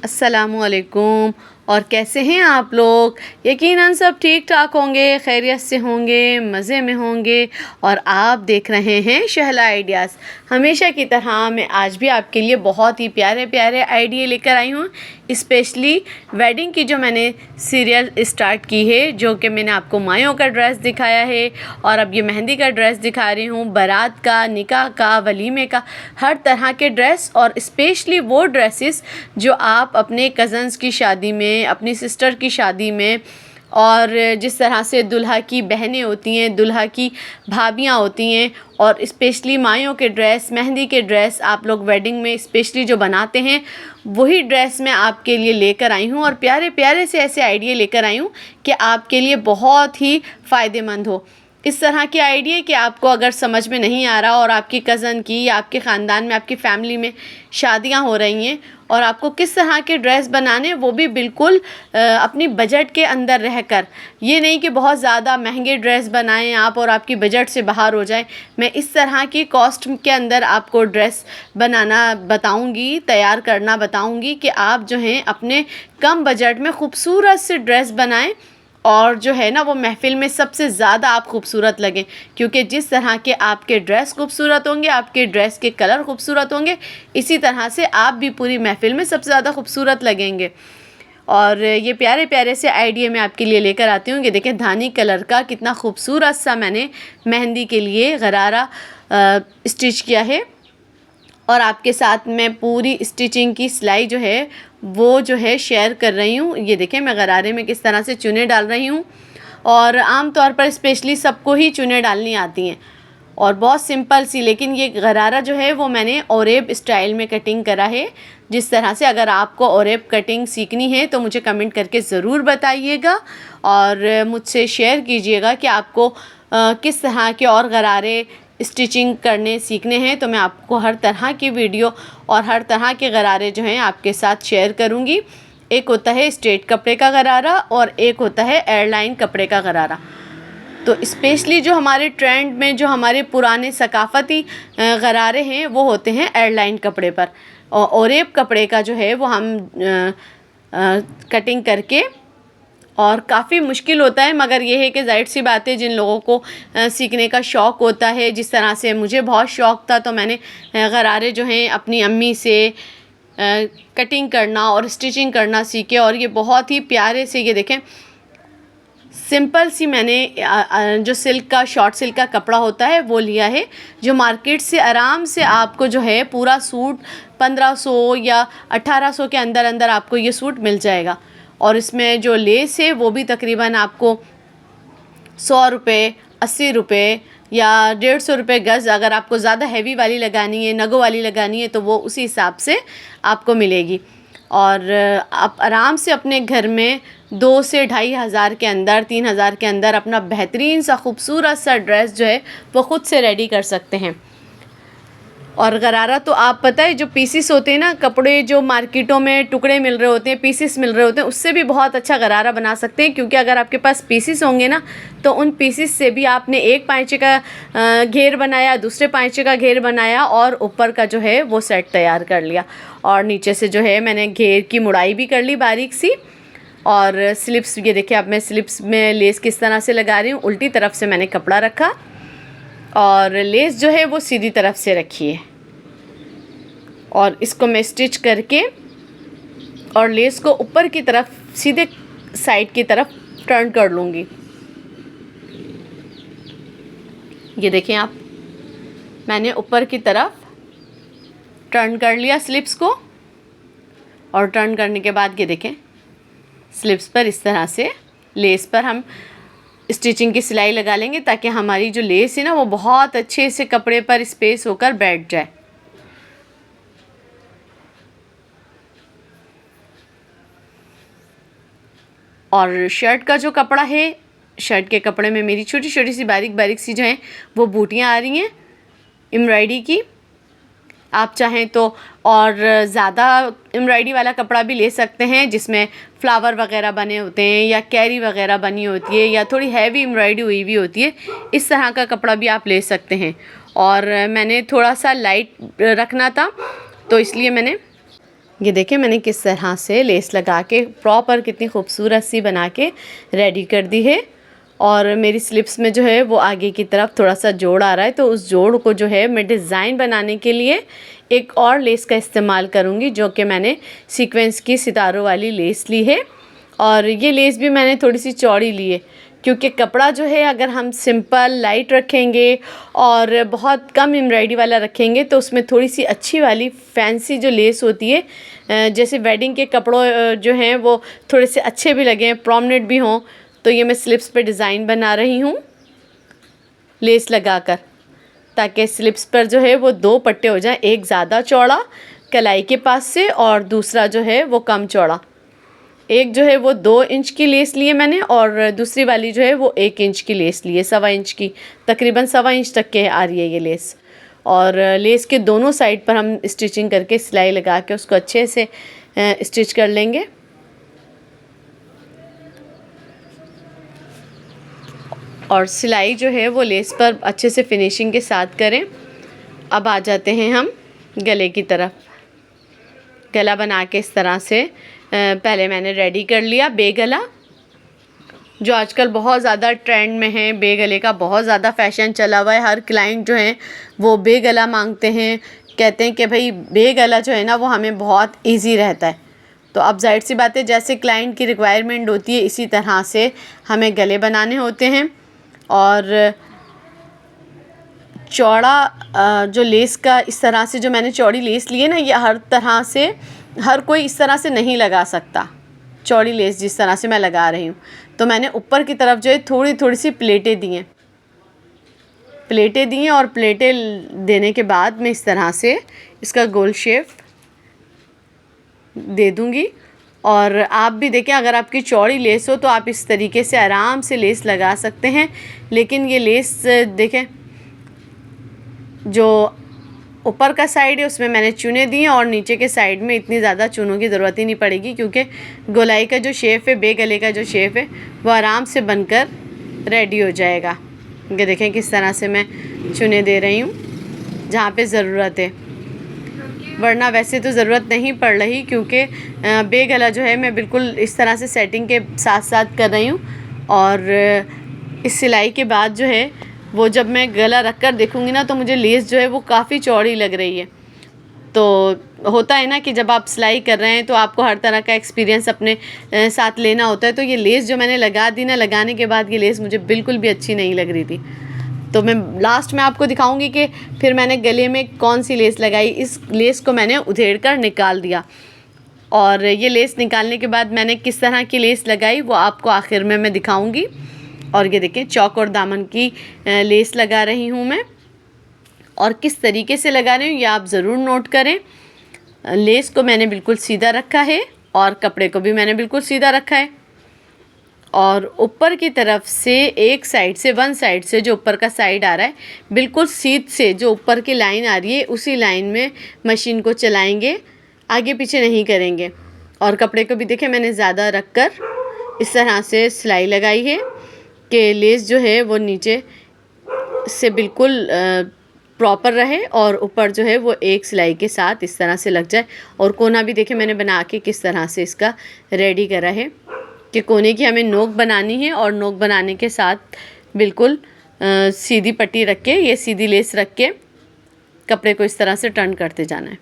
अस्सलामुअलैकुम। और कैसे हैं आप लोग? यकीनन सब ठीक ठाक होंगे, खैरियत से होंगे, मज़े में होंगे। और आप देख रहे हैं शहला आइडियाज़। हमेशा की तरह मैं आज भी आपके लिए बहुत ही प्यारे प्यारे आइडिया लेकर आई हूँ। स्पेशली वेडिंग की जो मैंने सीरियल स्टार्ट की है, जो कि मैंने आपको मायों का ड्रेस दिखाया है और अब ये मेहंदी का ड्रेस दिखा रही हूँ, बारात का, निकाह का, वलीमे का, हर तरह के ड्रेस। और स्पेशली वो ड्रेसेस जो आप अपने कज़न्स की शादी में, अपनी सिस्टर की शादी में, और जिस तरह से दुल्हा की बहनें होती हैं, दुल्हा की भाभियाँ होती हैं, और स्पेशली मायों के ड्रेस, मेहंदी के ड्रेस आप लोग वेडिंग में स्पेशली जो बनाते हैं, वही ड्रेस मैं आपके लिए लेकर आई हूँ। और प्यारे प्यारे से ऐसे आइडिया लेकर आई हूँ कि आपके लिए बहुत ही फ़ायदेमंद हो। इस तरह के आइडिया कि आपको अगर समझ में नहीं आ रहा और आपकी कज़न की या आपके ख़ानदान में, आपकी फ़ैमिली में शादियां हो रही हैं और आपको किस तरह के ड्रेस बनाने, वो भी बिल्कुल अपनी बजट के अंदर रहकर, ये नहीं कि बहुत ज़्यादा महंगे ड्रेस बनाएं आप और आपकी बजट से बाहर हो जाए। मैं इस तरह की कॉस्ट के अंदर आपको ड्रेस बनाना बताऊंगी, तैयार करना बताऊंगी कि आप जो हैं अपने कम बजट में ख़ूबसूरत से ड्रेस बनाएं और जो है ना वो महफ़िल में सबसे ज़्यादा आप खूबसूरत लगें। क्योंकि जिस तरह के आपके ड्रेस खूबसूरत होंगे, आपके ड्रेस के कलर खूबसूरत होंगे, इसी तरह से आप भी पूरी महफ़िल में सबसे ज़्यादा खूबसूरत लगेंगे। और ये प्यारे प्यारे से आइडिया मैं आपके लिए लेकर आती हूँ कि देखें धानी कलर का कितना खूबसूरत सा मैंने मेहंदी के लिए गरारा स्टिच किया है। और आपके साथ मैं पूरी स्टिचिंग की सिलाई जो है वो जो है शेयर कर रही हूँ। ये देखें मैं गरारे में किस तरह से चुने डाल रही हूँ। और आम तौर पर स्पेशली सबको ही चुने डालनी आती हैं और बहुत सिंपल सी, लेकिन ये गरारा जो है वो मैंने ओरेब स्टाइल में कटिंग करा है। जिस तरह से अगर आपको ओरेब कटिंग सीखनी है तो मुझे कमेंट करके ज़रूर बताइएगा और मुझसे शेयर कीजिएगा कि आपको किस तरह के और गरारे स्टिचिंग करने सीखने हैं। तो मैं आपको हर तरह की वीडियो और हर तरह के गरारे जो हैं आपके साथ शेयर करूंगी। एक होता है स्ट्रेट कपड़े का गरारा और एक होता है एयरलाइन कपड़े का गरारा। तो स्पेशली जो हमारे ट्रेंड में जो हमारे पुराने सकाफ़ती गरारे हैं वो होते हैं एयरलाइन कपड़े पर, और ओरेब कपड़े का जो है वो हम कटिंग करके, और काफ़ी मुश्किल होता है, मगर ये है कि ज़ाहिर सी बात है जिन लोगों को सीखने का शौक़ होता है, जिस तरह से मुझे बहुत शौक़ था, तो मैंने गरारे जो हैं अपनी अम्मी से कटिंग करना और स्टिचिंग करना सीखे। और ये बहुत ही प्यारे से, ये देखें सिंपल सी मैंने जो सिल्क का, शॉर्ट सिल्क का कपड़ा होता है वो लिया है, जो मार्केट से आराम से आपको जो है पूरा सूट 1500 या 1800 के अंदर अंदर आपको ये सूट मिल जाएगा। और इसमें जो लेस है वो भी तकरीबन आपको 100 रुपये, 80 रुपये या 150 रुपये गज़। अगर आपको ज़्यादा हैवी वाली लगानी है, नगों वाली लगानी है, तो वो उसी हिसाब से आपको मिलेगी। और आप आराम से अपने घर में 2 से 2,500 के अंदर, 3,000 के अंदर अपना बेहतरीन सा खूबसूरत सा ड्रेस जो है वो ख़ुद से रेडी कर सकते हैं। और गरारा तो आप पता है जो पीसीस होते हैं ना, कपड़े जो मार्केटों में टुकड़े मिल रहे होते हैं, पीसीस मिल रहे होते हैं, उससे भी बहुत अच्छा गरारा बना सकते हैं। क्योंकि अगर आपके पास पीसीस होंगे ना, तो उन पीसीस से भी आपने एक पाँचे का घेर बनाया, दूसरे पाँचे का घेर बनाया और ऊपर का जो है वो सेट तैयार कर लिया। और नीचे से जो है मैंने घेर की मुड़ाई भी कर ली बारीक सी। और स्लिप्स, ये देखिए अब मैं स्लिप्स में लेस किस तरह से लगा रही हूँ। उल्टी तरफ से मैंने कपड़ा रखा और लेस जो है वो सीधी तरफ से रखी है, और इसको मैं स्टिच करके और लेस को ऊपर की तरफ सीधे साइड की तरफ टर्न कर लूँगी। ये देखें आप, मैंने ऊपर की तरफ टर्न कर लिया स्लिप्स को। और टर्न करने के बाद ये देखें स्लिप्स पर इस तरह से लेस पर हम स्टिचिंग की सिलाई लगा लेंगे, ताकि हमारी जो लेस है ना वो बहुत अच्छे से कपड़े पर स्पेस होकर बैठ जाए। और शर्ट का जो कपड़ा है, शर्ट के कपड़े में मेरी छोटी छोटी सी बारीक बारीक सी जो हैं वो बूटियाँ आ रही हैं एम्ब्रॉयडरी की। आप चाहें तो और ज़्यादा एम्ब्रॉयडरी वाला कपड़ा भी ले सकते हैं, जिसमें फ्लावर वगैरह बने होते हैं या कैरी वगैरह बनी होती है या थोड़ी हैवी एम्ब्रॉयडरी हुई भी होती है। इस तरह का कपड़ा भी आप ले सकते हैं। और मैंने थोड़ा सा लाइट रखना था, तो इसलिए मैंने ये देखिए मैंने किस तरह से लेस लगा के प्रॉपर कितनी खूबसूरत सी बना के रेडी कर दी है। और मेरी स्लिप्स में जो है वो आगे की तरफ थोड़ा सा जोड़ आ रहा है, तो उस जोड़ को जो है मैं डिज़ाइन बनाने के लिए एक और लेस का इस्तेमाल करूँगी, जो कि मैंने सीक्वेंस की सितारों वाली लेस ली है। और ये लेस भी मैंने थोड़ी सी चौड़ी ली है, क्योंकि कपड़ा जो है अगर हम सिंपल लाइट रखेंगे और बहुत कम एम्ब्रॉयडरी वाला रखेंगे तो उसमें थोड़ी सी अच्छी वाली फैंसी जो लेस होती है, जैसे वेडिंग के कपड़ों जो हैं वो थोड़े से अच्छे भी लगें, प्रोमिनेंट भी हों। तो ये मैं स्लिप्स पे डिज़ाइन बना रही हूँ लेस लगाकर, ताकि स्लिप्स पर जो है वो 2 पट्टे हो जाएं, एक ज़्यादा चौड़ा कलाई के पास से और दूसरा जो है वो कम चौड़ा। एक जो है वो 2 इंच की लेस ली है मैंने और दूसरी वाली जो है वो 1 इंच की लेस ली है, 1.25 इंच की, तकरीबन 1.25 इंच तक के आ रही है ये लेस। और लेस के दोनों साइड पर हम स्टिचिंग करके सिलाई लगा के उसको अच्छे से स्टिच कर लेंगे। और सिलाई जो है वो लेस पर अच्छे से फिनिशिंग के साथ करें। अब आ जाते हैं हम गले की तरफ। गला बना के इस तरह से पहले मैंने रेडी कर लिया बे गला, जो आजकल बहुत ज़्यादा ट्रेंड में है। बे गले का बहुत ज़्यादा फैशन चला हुआ है। हर क्लाइंट जो है वो बे गला मांगते हैं, कहते हैं कि भाई बे गला जो है ना वो हमें बहुत इजी रहता है। तो अब जाहिर सी बात है, जैसे क्लाइंट की रिक्वायरमेंट होती है इसी तरह से हमें गले बनाने होते हैं। और चौड़ा जो लेस का इस तरह से जो मैंने चौड़ी लेस ली है ना, ये हर तरह से हर कोई इस तरह से नहीं लगा सकता, चौड़ी लेस जिस तरह से मैं लगा रही हूँ। तो मैंने ऊपर की तरफ जो है थोड़ी थोड़ी सी प्लेटें दी हैं और प्लेटें देने के बाद मैं इस तरह से इसका गोल शेप दे दूँगी। और आप भी देखें, अगर आपकी चौड़ी लेस हो तो आप इस तरीके से आराम से लेस लगा सकते हैं। लेकिन ये लेस देखें, जो ऊपर का साइड है उसमें मैंने चूने दिए और नीचे के साइड में इतनी ज़्यादा चूनों की ज़रूरत ही नहीं पड़ेगी, क्योंकि गोलाई का जो शेप है, बे गले का जो शेप है, वो आराम से बनकर रेडी हो जाएगा। ये देखें किस तरह से मैं चूने दे रही हूँ जहाँ पे ज़रूरत है, वरना वैसे तो ज़रूरत नहीं पड़ रही, क्योंकि बे गला जो है मैं बिल्कुल इस तरह से सेटिंग के साथ साथ कर रही हूँ। और इस सिलाई के बाद जो है वो जब मैं गला रख कर देखूँगी ना, तो मुझे लेस जो है वो काफ़ी चौड़ी लग रही है। तो होता है ना कि जब आप सिलाई कर रहे हैं तो आपको हर तरह का एक्सपीरियंस अपने साथ लेना होता है। तो ये लेस जो मैंने लगा दी ना, लगाने के बाद ये लेस मुझे बिल्कुल भी अच्छी नहीं लग रही थी। तो मैं लास्ट में आपको दिखाऊंगी कि फिर मैंने गले में कौन सी लेस लगाई। इस लेस को मैंने उधेड़ कर निकाल दिया, और ये लेस निकालने के बाद मैंने किस तरह की लेस लगाई वो आपको आखिर में मैं दिखाऊंगी। और ये देखें, चौक और दामन की लेस लगा रही हूँ मैं, और किस तरीके से लगा रही हूँ ये आप ज़रूर नोट करें। लेस को मैंने बिल्कुल सीधा रखा है और कपड़े को भी मैंने बिल्कुल सीधा रखा है। और ऊपर की तरफ से एक साइड से, वन साइड से जो ऊपर का साइड आ रहा है, बिल्कुल सीध से जो ऊपर की लाइन आ रही है उसी लाइन में मशीन को चलाएंगे, आगे पीछे नहीं करेंगे। और कपड़े को भी देखें, मैंने ज़्यादा रख कर इस तरह से सिलाई लगाई है कि लेस जो है वो नीचे से बिल्कुल प्रॉपर रहे और ऊपर जो है वो एक सिलाई के साथ इस तरह से लग जाए। और कोना भी देखें मैंने बना के किस तरह से इसका रेडी करा है कि कोने की हमें नोक बनानी है, और नोक बनाने के साथ बिल्कुल सीधी पट्टी रख के, ये सीधी लेस रख के कपड़े को इस तरह से टर्न करते जाना है।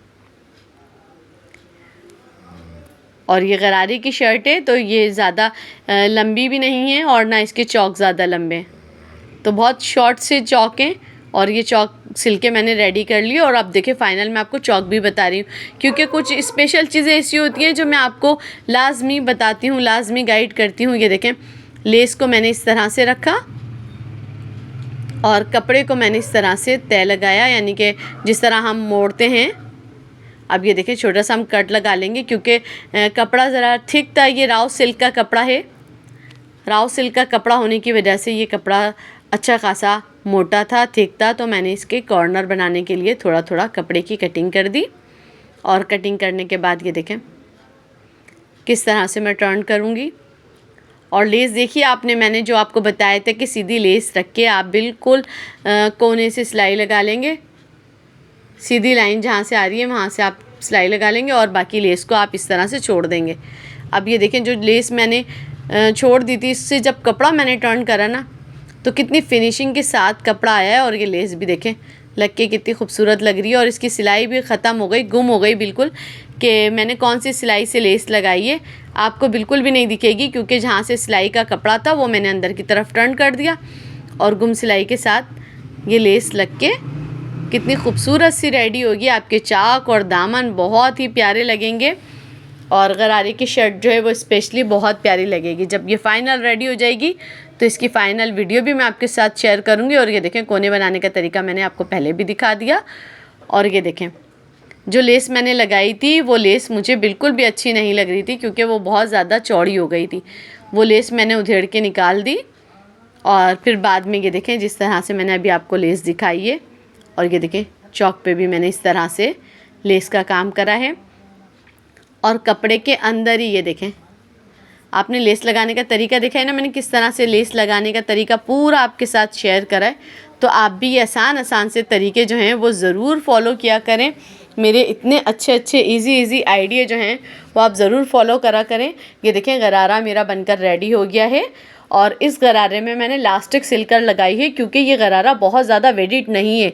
और ये गरारी की शर्ट है, तो ये ज़्यादा लंबी भी नहीं है और ना इसके चौक ज़्यादा लंबे हैं, तो बहुत शॉर्ट से चौक हैं। और ये चौक सिल के मैंने रेडी कर ली। और अब देखिए फाइनल मैं आपको चौक भी बता रही हूँ, क्योंकि कुछ स्पेशल चीज़ें ऐसी होती हैं जो मैं आपको लाजमी बताती हूँ, लाजमी गाइड करती हूँ। ये देखें, लेस को मैंने इस तरह से रखा और कपड़े को मैंने इस तरह से तय लगाया, यानी कि जिस तरह हम मोड़ते हैं। अब ये देखें, छोटा सा हम कट लगा लेंगे, क्योंकि कपड़ा ज़रा थिक था। ये राव सिल्क का कपड़ा है, राव सिल्क का कपड़ा होने की वजह से ये कपड़ा अच्छा खासा मोटा था, थिक था। तो मैंने इसके कॉर्नर बनाने के लिए थोड़ा थोड़ा कपड़े की कटिंग कर दी। और कटिंग करने के बाद ये देखें किस तरह से मैं टर्न करूँगी। और लेस देखिए आपने, मैंने जो आपको बताया था कि सीधी लेस रख के आप बिल्कुल कोने से सिलाई लगा लेंगे। सीधी लाइन जहाँ से आ रही है वहाँ से आप सिलाई लगा लेंगे और बाकी लेस को आप इस तरह से छोड़ देंगे। अब ये देखें, जो लेस मैंने छोड़ दी थी, इससे जब कपड़ा मैंने टर्न करा ना तो कितनी फिनिशिंग के साथ कपड़ा आया है। और ये लेस भी देखें लग के कितनी खूबसूरत लग रही है। और इसकी सिलाई भी ख़त्म हो गई, गुम हो गई बिल्कुल, कि मैंने कौन सी सिलाई से लेस लगाई है आपको बिल्कुल भी नहीं दिखेगी, क्योंकि जहाँ से सिलाई का कपड़ा था वो मैंने अंदर की तरफ टर्न कर दिया और गुम सिलाई के साथ ये लेस लग के कितनी खूबसूरत सी रेडी होगी। आपके चाक और दामन बहुत ही प्यारे लगेंगे और गरारे की शर्ट जो है वो स्पेशली बहुत प्यारी लगेगी। जब ये फ़ाइनल रेडी हो जाएगी तो इसकी फ़ाइनल वीडियो भी मैं आपके साथ शेयर करूँगी। और ये देखें, कोने बनाने का तरीका मैंने आपको पहले भी दिखा दिया। और ये देखें, जो लेस मैंने लगाई थी वो लेस मुझे बिल्कुल भी अच्छी नहीं लग रही थी, क्योंकि वो बहुत ज़्यादा चौड़ी हो गई थी। वो लेस मैंने उधेड़ के निकाल दी और फिर बाद में ये देखें जिस तरह से मैंने अभी आपको लेस दिखाई है। और ये देखें, चौक पे भी मैंने इस तरह से लेस का काम करा है। और कपड़े के अंदर ही ये देखें, आपने लेस लगाने का तरीका देखा है ना, मैंने किस तरह से लेस लगाने का तरीका पूरा आपके साथ शेयर करा है। तो आप भी ये आसान से तरीके जो हैं वो ज़रूर फॉलो किया करें। मेरे इतने अच्छे इजी आइडिया जो हैं वो आप ज़रूर फॉलो करा करें। ये देखें, गरारा मेरा बनकर रेडी हो गया है और इस गरारे में मैंने लास्टिक सिलकर लगाई है, क्योंकि ये गरारा बहुत ज़्यादा वेडिट नहीं है।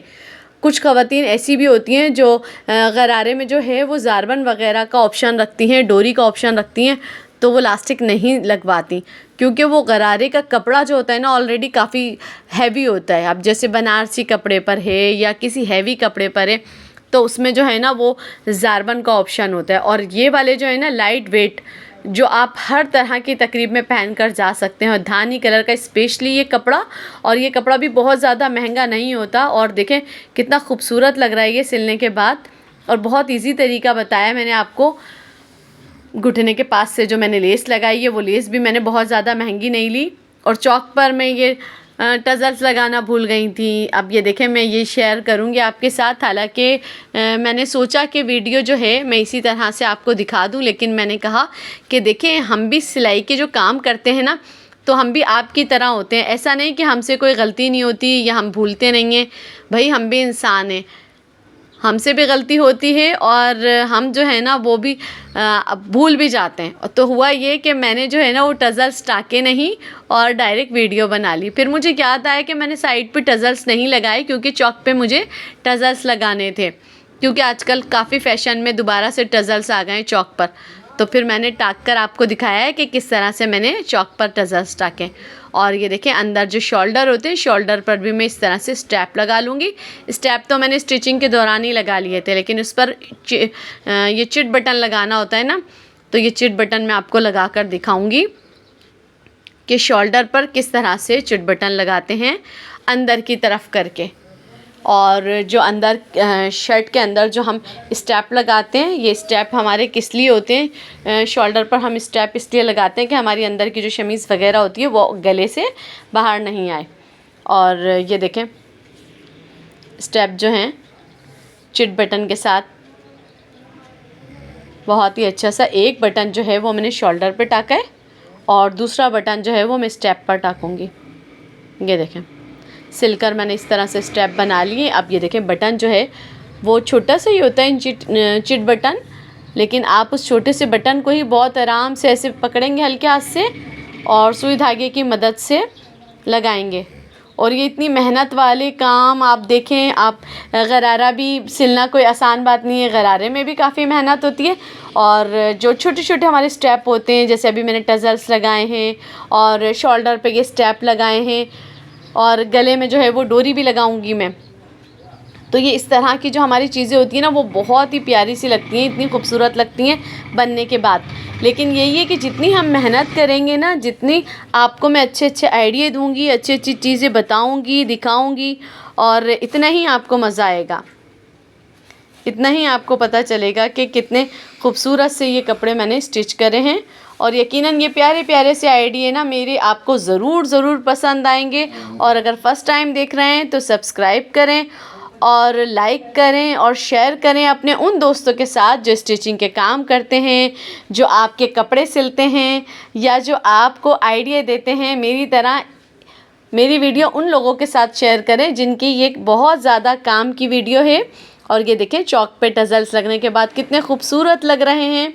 कुछ ख़वातीन ऐसी भी होती हैं जो गरारे में जो है वो ज़ारबन वग़ैरह का ऑप्शन रखती हैं, डोरी का ऑप्शन रखती हैं, तो वो लास्टिक नहीं लगवाती, क्योंकि वो गरारे का कपड़ा जो होता है ना ऑलरेडी काफ़ी हैवी होता है। अब जैसे बनारसी कपड़े पर है या किसी हैवी कपड़े पर है तो उसमें जो है ना वो ज़ारबन का ऑप्शन होता है। और ये वाले जो है ना लाइट वेट, जो आप हर तरह की तकरीब में पहन कर जा सकते हैं। और धानी कलर का स्पेशली ये कपड़ा, और ये कपड़ा भी बहुत ज़्यादा महंगा नहीं होता। और देखें कितना खूबसूरत लग रहा है ये सिलने के बाद। और बहुत इजी तरीका बताया मैंने आपको। घुटने के पास से जो मैंने लेस लगाई है वो लेस भी मैंने बहुत ज़्यादा महंगी नहीं ली। और चौक पर मैं ये टज़ल्स लगाना भूल गई थी। अब ये देखें, मैं ये शेयर करूँगी आपके साथ। हालांकि मैंने सोचा कि वीडियो जो है मैं इसी तरह से आपको दिखा दूँ, लेकिन मैंने कहा कि देखें हम भी सिलाई के जो काम करते हैं ना तो हम भी आपकी तरह होते हैं। ऐसा नहीं कि हमसे कोई गलती नहीं होती या हम भूलते नहीं हैं, भाई हम भी इंसान हैं, हमसे भी गलती होती है और हम जो है ना वो भी भूल भी जाते हैं। तो हुआ ये कि मैंने जो है ना वो टज़ल्स टाके नहीं और डायरेक्ट वीडियो बना ली। फिर मुझे याद आया कि मैंने साइड पे टज़ल्स नहीं लगाए, क्योंकि चौक पे मुझे टज़ल्स लगाने थे, क्योंकि आजकल काफ़ी फ़ैशन में दोबारा से टज़ल्स आ गए चौक पर। तो फिर मैंने टाक कर आपको दिखाया है कि किस तरह से मैंने चौक पर टज़ल्स टाके। और ये देखें, अंदर जो शोल्डर होते हैं, शोल्डर पर भी मैं इस तरह से स्टेप लगा लूँगी। स्टेप तो मैंने स्टिचिंग के दौरान ही लगा लिए थे, लेकिन उस पर ये चिट बटन लगाना होता है ना, तो ये चिट बटन मैं आपको लगा कर दिखाऊँगी कि शोल्डर पर किस तरह से चिट बटन लगाते हैं अंदर की तरफ करके। और जो अंदर शर्ट के अंदर जो हम स्टेप लगाते हैं, ये स्टेप हमारे किस लिए होते हैं, शोल्डर पर हम स्टेप इसलिए लगाते हैं कि हमारी अंदर की जो शमीज़ वगैरह होती है वो गले से बाहर नहीं आए। और ये देखें, स्टेप जो हैं चिट बटन के साथ बहुत ही अच्छा सा एक बटन जो है वो मैंने शोल्डर पे टाका है और दूसरा बटन जो है वो मैं स्टेप पर टाकूँगी। ये देखें, सिलकर मैंने इस तरह से स्टेप बना लिए। अब ये देखें, बटन जो है वो छोटा सा ही होता है चिट बटन, लेकिन आप उस छोटे से बटन को ही बहुत आराम से ऐसे पकड़ेंगे हल्के हाथ से और सुई धागे की मदद से लगाएंगे। और ये इतनी मेहनत वाले काम आप देखें, आप गरारा भी सिलना कोई आसान बात नहीं है, गरारे में भी काफ़ी मेहनत होती है। और जो छोटे छोटे हमारे स्टेप होते हैं, जैसे अभी मैंने टज़ल्स लगाए हैं और शोल्डर पे ये स्टेप लगाए हैं और गले में जो है वो डोरी भी लगाऊंगी मैं। तो ये इस तरह की जो हमारी चीज़ें होती हैं ना वो बहुत ही प्यारी सी लगती हैं, इतनी खूबसूरत लगती हैं बनने के बाद। लेकिन यही है कि जितनी हम मेहनत करेंगे ना, जितनी आपको मैं अच्छे आइडिया दूंगी, अच्छी चीज़ें बताऊंगी, दिखाऊंगी, और इतना ही आपको मज़ा आएगा, इतना ही आपको पता चलेगा कि कितने खूबसूरत से ये कपड़े मैंने स्टिच करे हैं। और यकीनन ये प्यारे प्यारे से आइडिया ना मेरे आपको ज़रूर पसंद आएंगे। और अगर फ़र्स्ट टाइम देख रहे हैं तो सब्सक्राइब करें और लाइक करें और शेयर करें अपने उन दोस्तों के साथ जो स्टिचिंग के काम करते हैं, जो आपके कपड़े सिलते हैं या जो आपको आइडिया देते हैं। मेरी तरह मेरी वीडियो उन लोगों के साथ शेयर करें जिनकी ये बहुत ज़्यादा काम की वीडियो है और ये देखिए चॉक पे टजल्स लगने के बाद कितने खूबसूरत लग रहे हैं।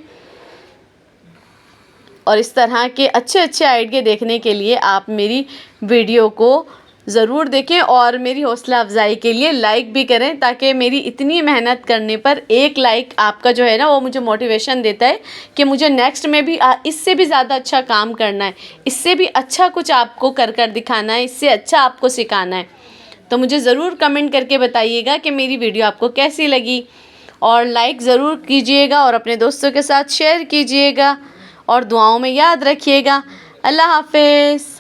और इस तरह के अच्छे अच्छे आइडिया देखने के लिए आप मेरी वीडियो को ज़रूर देखें और मेरी हौसला अफजाई के लिए लाइक भी करें, ताकि मेरी इतनी मेहनत करने पर एक लाइक आपका जो है ना वो मुझे मोटिवेशन देता है कि मुझे नेक्स्ट में भी इससे भी ज़्यादा अच्छा काम करना है, इससे भी अच्छा कुछ आपको कर कर दिखाना है, इससे अच्छा आपको सिखाना है। तो मुझे ज़रूर कमेंट करके बताइएगा कि मेरी वीडियो आपको कैसी लगी, और लाइक ज़रूर कीजिएगा और अपने दोस्तों के साथ शेयर कीजिएगा और दुआओं में याद रखिएगा। अल्लाह हाफ़िज़।